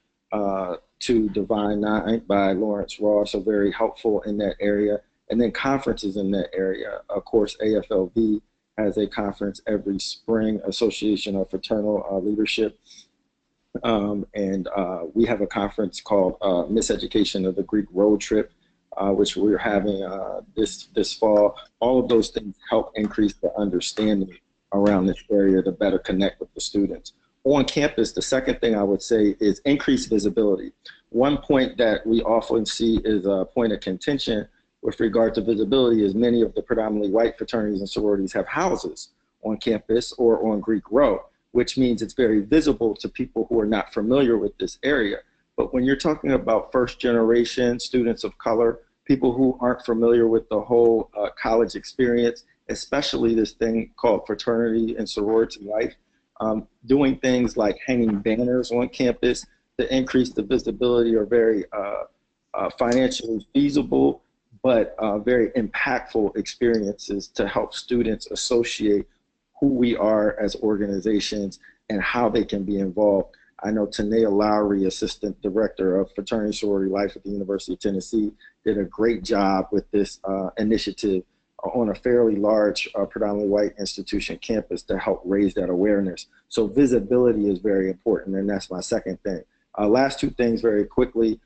to Divine Nine by Lawrence Ross are very helpful in that area. And then conferences in that area. Of course, AFLV has a conference every spring, Association of Fraternal Leadership. And we have a conference called Miseducation of the Greek Road Trip, which we're having this fall. All of those things help increase the understanding around this area to better connect with the students. On campus, the second thing I would say is increased visibility. One point that we often see is a point of contention with regard to visibility is many of the predominantly white fraternities and sororities have houses on campus or on Greek Road, which means it's very visible to people who are not familiar with this area. But when you're talking about first generation students of color, people who aren't familiar with the whole college experience, especially this thing called fraternity and sorority life, doing things like hanging banners on campus to increase the visibility are very financially feasible, but very impactful experiences to help students associate who we are as organizations and how they can be involved. I know Tanea Lowry, Assistant Director of Fraternity and Sorority Life at the University of Tennessee, did a great job with this initiative on a fairly large, predominantly white institution campus to help raise that awareness. So visibility is very important, and that's my second thing. Last 2 things very quickly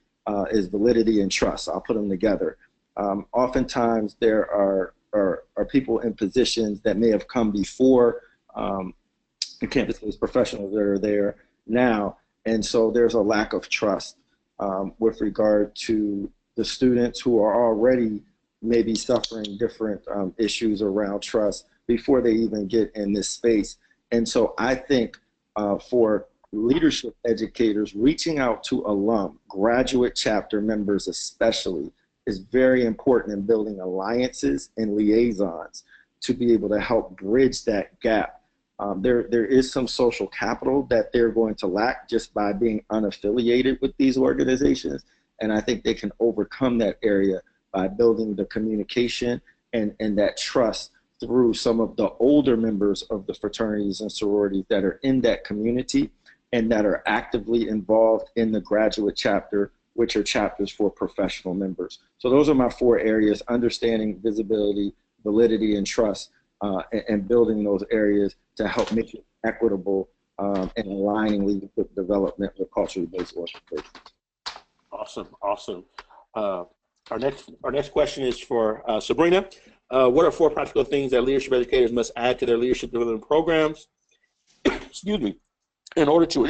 is validity and trust. I'll put them together. Oftentimes there are people in positions that may have come before the campus-based professionals that are there now, and so there's a lack of trust with regard to the students who are already maybe suffering different issues around trust before they even get in this space. And so I think for leadership educators, reaching out to alum, graduate chapter members especially, is very important in building alliances and liaisons to be able to help bridge that gap. There is some social capital that they're going to lack just by being unaffiliated with these organizations, and I think they can overcome that area by building the communication and that trust through some of the older members of the fraternities and sororities that are in that community and that are actively involved in the graduate chapter, which are chapters for professional members. So those are my 4 areas: understanding, visibility, validity, and trust, and building those areas to help make it equitable and aligning leadership development with culturally based organizations. Awesome, awesome. Our next question is for Sabrina. What are 4 practical things that leadership educators must add to their leadership development programs? Excuse me. In order to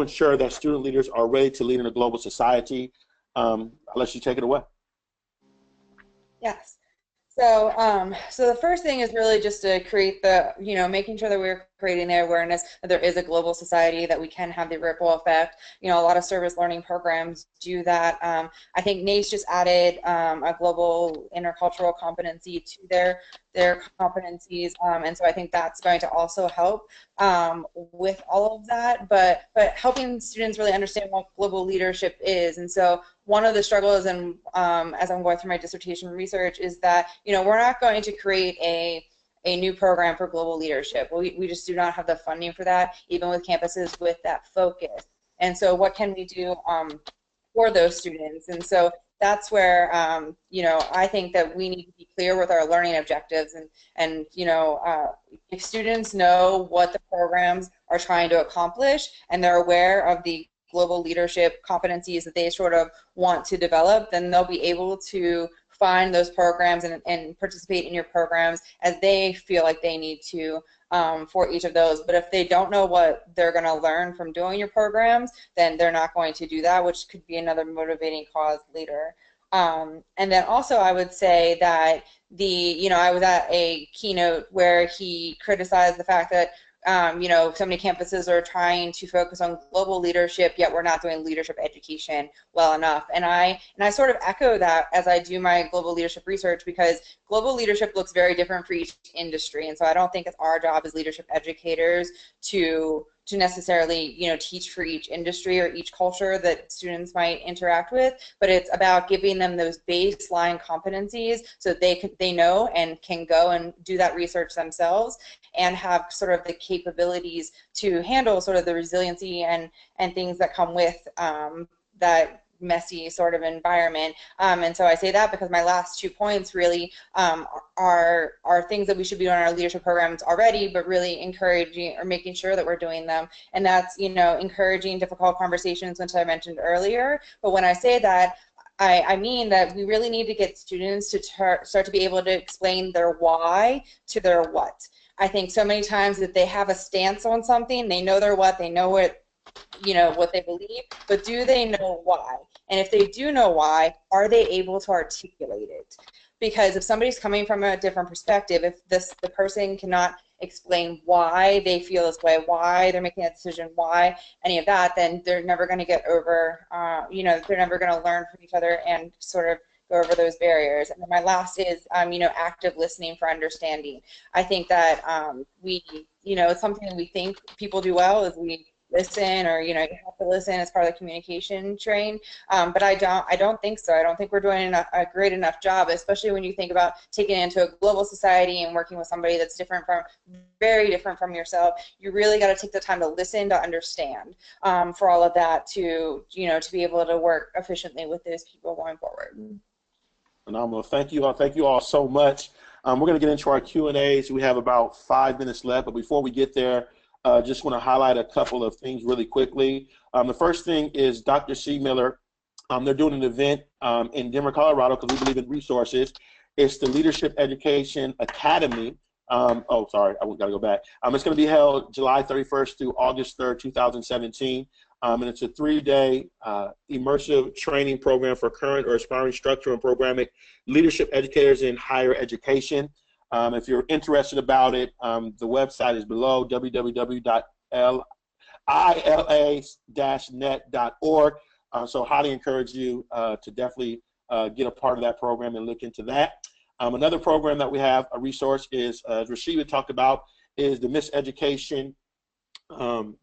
ensure that student leaders are ready to lead in a global society? I'll let you take it away. Yes. So the first thing is really just to create the, making sure that we're creating the awareness that there is a global society, that we can have the ripple effect. A lot of service learning programs do that. I think NACE just added a global intercultural competency to their competencies, and so I think that's going to also help with all of that, but helping students really understand what global leadership is. And so one of the struggles, and as I'm going through my dissertation research, is that we're not going to create a new program for global leadership. We just do not have the funding for that, even with campuses with that focus. And so what can we do for those students? And so that's where I think that we need to be clear with our learning objectives, and if students know what the programs are trying to accomplish and they're aware of the global leadership competencies that they sort of want to develop, then they'll be able to find those programs and participate in your programs as they feel like they need to for each of those. But if they don't know what they're going to learn from doing your programs, then they're not going to do that, which could be another motivating cause later. And then also I would say that I was at a keynote where he criticized the fact that so many campuses are trying to focus on global leadership, yet we're not doing leadership education well enough. And I sort of echo that as I do my global leadership research, because global leadership looks very different for each industry. And so I don't think it's our job as leadership educators to necessarily teach for each industry or each culture that students might interact with, but it's about giving them those baseline competencies so that they know and can go and do that research themselves and have sort of the capabilities to handle sort of the resiliency and things that come with that messy sort of environment. And so I say that because my last 2 points really are things that we should be doing in our leadership programs already, but really encouraging or making sure that we're doing them. And that's, encouraging difficult conversations, which I mentioned earlier. But when I say that, I mean that we really need to get students to start to be able to explain their why to their what. I think so many times that they have a stance on something, they know their what, they know what they believe, but do they know why? And if they do know why, are they able to articulate it? Because if somebody's coming from a different perspective, if the person cannot explain why they feel this way, why they're making that decision, why any of that, then they're never going to get over, they're never going to learn from each other and sort of go over those barriers. And then my last is, active listening for understanding. I think that it's something that we think people do well is we listen, or you have to listen as part of the communication train, but I don't think so. I don't think we're doing a great enough job, especially when you think about taking it into a global society and working with somebody that's very different from yourself. You really got to take the time to listen, to understand, for all of that, to to be able to work efficiently with those people going forward. Phenomenal. Thank you all. Thank you all so much. We're going to get into our Q&As. We have about 5 minutes left, but before we get there, just want to highlight a couple of things really quickly. The first thing is Dr. Seemiller. They're doing an event in Denver, Colorado, because we believe in resources. It's the Leadership Education Academy. Oh, sorry, I got to go back. It's going to be held July 31st through August 3rd, 2017. And it's a 3-day immersive training program for current or aspiring structural and programming leadership educators in higher education. If you're interested about it, the website is below, www.ila-net.org. So highly encourage you to definitely get a part of that program and look into that. Another program that we have, a resource, is, as Rasheed talked about, is the Miseducation of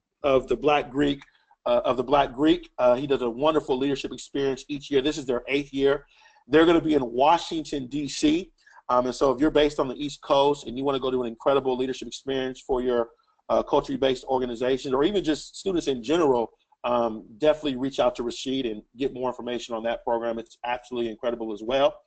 the Black Greek. He does a wonderful leadership experience each year. This is their 8th year. They're going to be in Washington, D.C., and so if you're based on the East Coast and you want to go to an incredible leadership experience for your culturally based organizations, or even just students in general, definitely reach out to Rasheed and get more information on that program. It's absolutely incredible as well.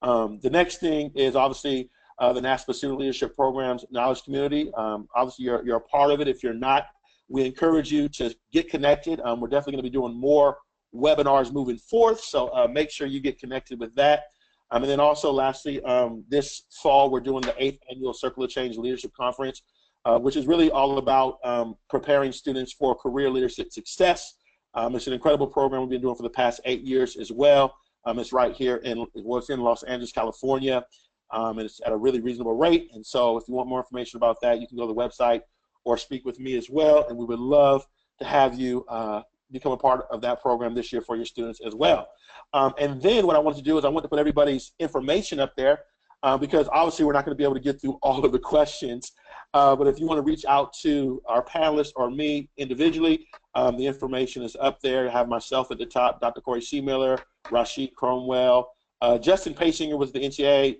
The next thing is obviously the NASPA Student Leadership Programs Knowledge Community. Obviously you're a part of it. If you're not, we encourage you to get connected. We're definitely going to be doing more webinars moving forth, so make sure you get connected with that. And then also, lastly, this fall we're doing the 8th Annual Circle of Change Leadership Conference, which is really all about preparing students for career leadership success. It's an incredible program we've been doing for the past 8 years as well. It's right here in Los Angeles, California, and it's at a really reasonable rate. And so if you want more information about that, you can go to the website or speak with me as well, and we would love to have you become a part of that program this year for your students as well. And then what I want to do is I want to put everybody's information up there because obviously we're not going to be able to get through all of the questions. But if you want to reach out to our panelists or me individually, the information is up there. I have myself at the top, Dr. Corey Seemiller, Rasheed Cromwell. Justin Pasinger was the NCAA,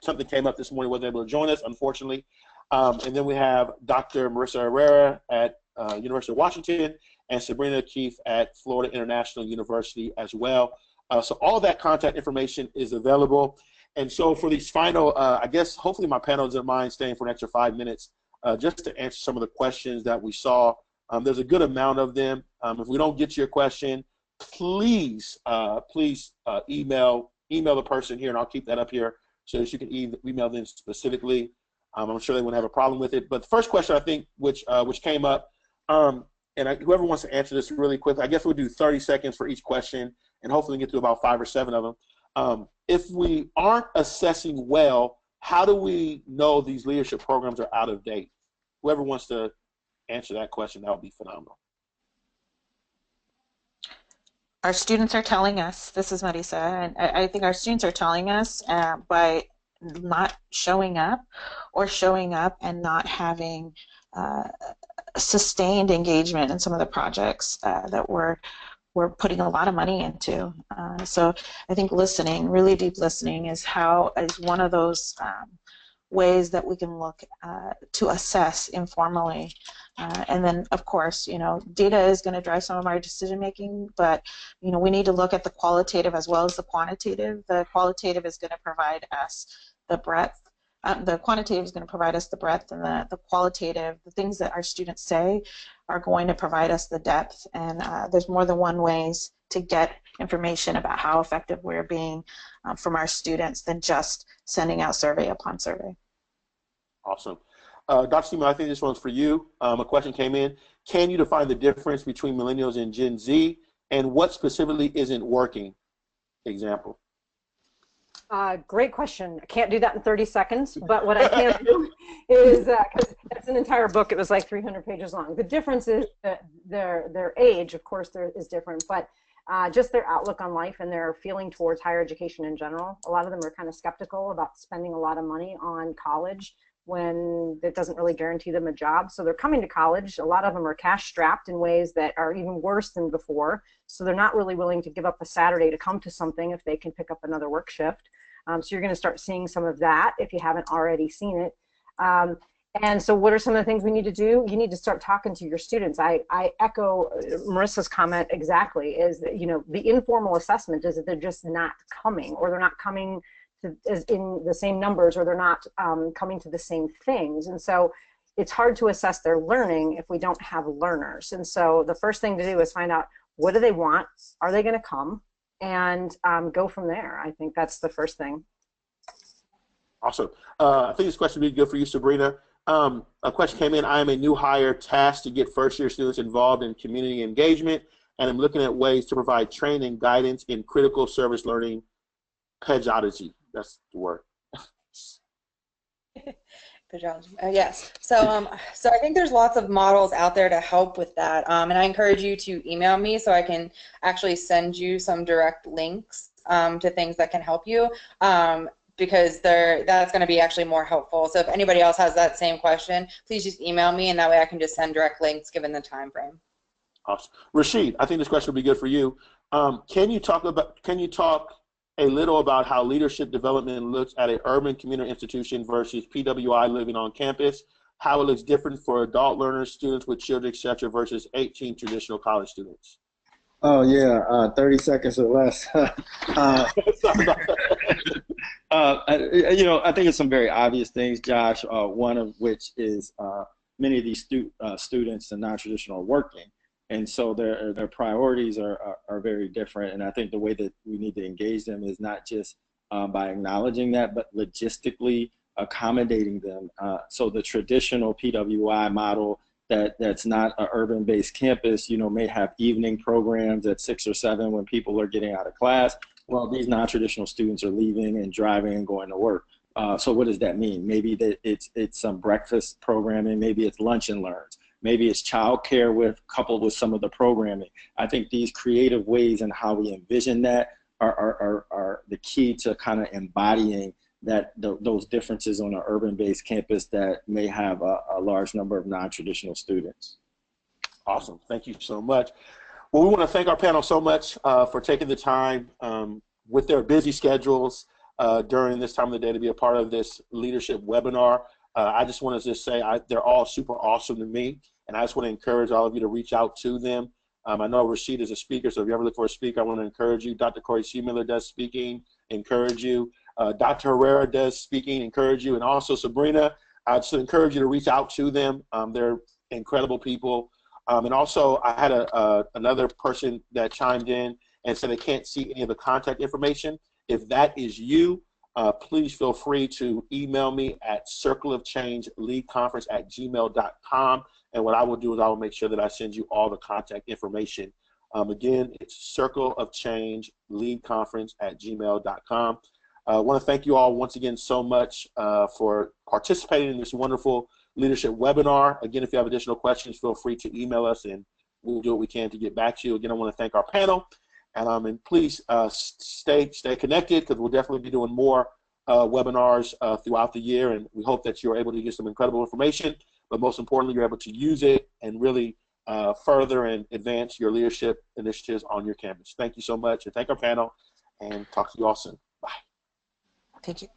something came up this morning, wasn't able to join us, unfortunately. And then we have Dr. Marisa Herrera at University of Washington and Sabrene O'Keefe at Florida International University as well. So all that contact information is available. And so for these final, I guess hopefully my panel doesn't mind staying for an extra 5 minutes just to answer some of the questions that we saw. There's a good amount of them. If we don't get to your question, please email the person here, and I'll keep that up here so that you can email them specifically. I'm sure they wouldn't have a problem with it. But the first question I think which came up, whoever wants to answer this really quick, I guess we'll do 30 seconds for each question and hopefully get to about 5 or 7 of them. If we aren't assessing well, how do we know these leadership programs are out of date? Whoever wants to answer that question, that would be phenomenal. Our students are telling us, this is Marisa, and I think our students are telling us by not showing up or showing up and not having sustained engagement in some of the projects that we're putting a lot of money into. So I think listening, really deep listening, is one of those ways that we can look to assess informally. And then, of course, data is going to drive some of our decision making, but we need to look at the qualitative as well as the quantitative. The qualitative is going to provide us the breadth. The quantitative is going to provide us the breadth, and the qualitative, the things that our students say, are going to provide us the depth. And there's more than one ways to get information about how effective we're being from our students than just sending out survey upon survey. Awesome. Dr. Seemiller, I think this one's for you. A question came in. Can you define the difference between millennials and Gen Z, and what specifically isn't working? Example. Great question. I can't do that in 30 seconds, but what I can do is, because it's an entire book, it was like 300 pages long. The difference is that their age, of course, is different, but just their outlook on life and their feeling towards higher education in general. A lot of them are kind of skeptical about spending a lot of money on college when it doesn't really guarantee them a job. So they're coming to college. A lot of them are cash strapped in ways that are even worse than before. So they're not really willing to give up a Saturday to come to something if they can pick up another work shift. So you're going to start seeing some of that if you haven't already seen it. And so what are some of the things we need to do? You need to start talking to your students. I echo Marisa's comment exactly, is that, the informal assessment is that they're just not coming, or they're not coming in the same numbers, or they're not coming to the same things. And so it's hard to assess their learning if we don't have learners. And so the first thing to do is find out, what do they want? Are they going to come? And go from there. I think that's the first thing. Awesome. I think this question would be good for you, Sabrene. A question came in. I am a new hire tasked to get first-year students involved in community engagement, and I'm looking at ways to provide training and guidance in critical service learning pedagogy. That's the word. Yes. So I think there's lots of models out there to help with that, and I encourage you to email me so I can actually send you some direct links to things that can help you, because that's going to be actually more helpful. So if anybody else has that same question, please just email me, and that way I can just send direct links given the time frame. Awesome. Rasheed, I think this question will be good for you. Can you talk a little about how leadership development looks at an urban community institution versus PWI living on campus, how it looks different for adult learners, students with children, etc., versus 18 traditional college students? Oh, yeah, 30 seconds or less. I think it's some very obvious things, Josh, one of which is many of these students in non-traditional are working. And so their priorities are very different. And I think the way that we need to engage them is not just by acknowledging that, but logistically accommodating them. So the traditional PWI model that's not an urban-based campus, you know, may have evening programs at 6 or 7 when people are getting out of class. Well, these non-traditional students are leaving and driving and going to work. So what does that mean? Maybe that it's some breakfast programming, maybe it's lunch and learns, maybe it's childcare coupled with some of the programming. I think these creative ways and how we envision that are the key to kind of embodying those differences on an urban-based campus that may have a large number of non-traditional students. Awesome, thank you so much. Well, we want to thank our panel so much for taking the time with their busy schedules during this time of the day to be a part of this leadership webinar. I just want to just say they're all super awesome to me, and I just want to encourage all of you to reach out to them. I know Rasheed is a speaker, so if you ever look for a speaker, I want to encourage you. Dr. Corey Seemiller does speaking, encourage you. Dr. Herrera does speaking, encourage you. And also Sabrina, I just encourage you to reach out to them. They're incredible people. And also I had another person that chimed in and said they can't see any of the contact information. If that is you, please feel free to email me at circleofchangeleadconference@gmail.com. And what I will do is I will make sure that I send you all the contact information. Again, it's circleofchangeleadconference@gmail.com. I want to thank you all once again so much for participating in this wonderful leadership webinar. Again, if you have additional questions, feel free to email us and we'll do what we can to get back to you. Again, I want to thank our panel. And please stay connected, because we'll definitely be doing more webinars throughout the year, and we hope that you're able to get some incredible information, but most importantly, you're able to use it and really further and advance your leadership initiatives on your campus. Thank you so much, and thank our panel, and talk to you all soon. Bye. Thank you.